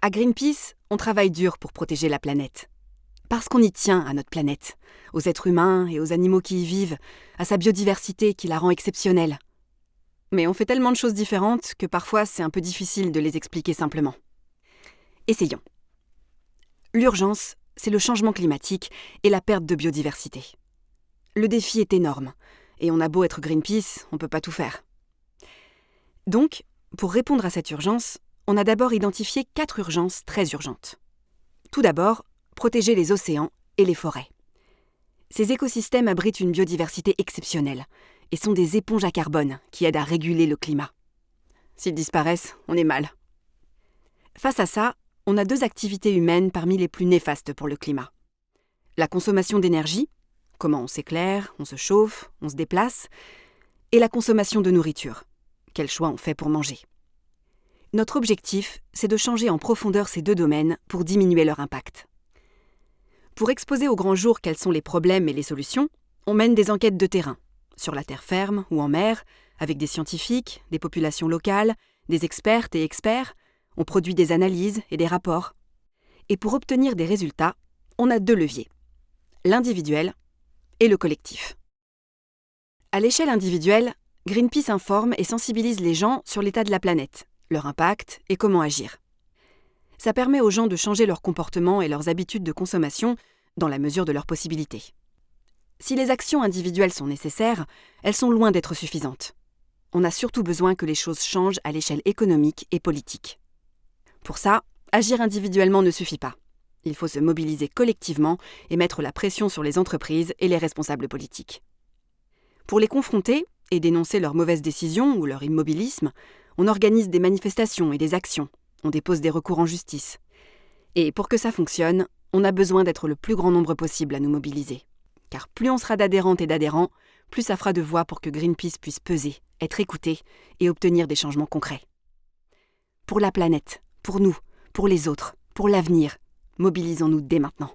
À Greenpeace, on travaille dur pour protéger la planète. Parce qu'on y tient à notre planète, aux êtres humains et aux animaux qui y vivent, à sa biodiversité qui la rend exceptionnelle. Mais on fait tellement de choses différentes que parfois c'est un peu difficile de les expliquer simplement. Essayons. L'urgence, c'est le changement climatique et la perte de biodiversité. Le défi est énorme, et on a beau être Greenpeace, on ne peut pas tout faire. Donc, pour répondre à cette urgence, on a d'abord identifié 4 urgences très urgentes. Tout d'abord, protéger les océans et les forêts. Ces écosystèmes abritent une biodiversité exceptionnelle et sont des éponges à carbone qui aident à réguler le climat. S'ils disparaissent, on est mal. Face à ça, on a 2 activités humaines parmi les plus néfastes pour le climat. La consommation d'énergie, comment on s'éclaire, on se chauffe, on se déplace, et la consommation de nourriture, quel choix on fait pour manger. Notre objectif, c'est de changer en profondeur ces 2 domaines pour diminuer leur impact. Pour exposer au grand jour quels sont les problèmes et les solutions, on mène des enquêtes de terrain, sur la terre ferme ou en mer, avec des scientifiques, des populations locales, des expertes et experts, on produit des analyses et des rapports. Et pour obtenir des résultats, on a 2 leviers, l'individuel et le collectif. À l'échelle individuelle, Greenpeace informe et sensibilise les gens sur l'état de la planète, leur impact et comment agir. Ça permet aux gens de changer leur comportement et leurs habitudes de consommation dans la mesure de leurs possibilités. Si les actions individuelles sont nécessaires, elles sont loin d'être suffisantes. On a surtout besoin que les choses changent à l'échelle économique et politique. Pour ça, agir individuellement ne suffit pas. Il faut se mobiliser collectivement et mettre la pression sur les entreprises et les responsables politiques. Pour les confronter et dénoncer leurs mauvaises décisions ou leur immobilisme, on organise des manifestations et des actions, on dépose des recours en justice. Et pour que ça fonctionne, on a besoin d'être le plus grand nombre possible à nous mobiliser. Car plus on sera d'adhérentes et d'adhérents, plus ça fera de voix pour que Greenpeace puisse peser, être écouté et obtenir des changements concrets. Pour la planète, pour nous, pour les autres, pour l'avenir, mobilisons-nous dès maintenant.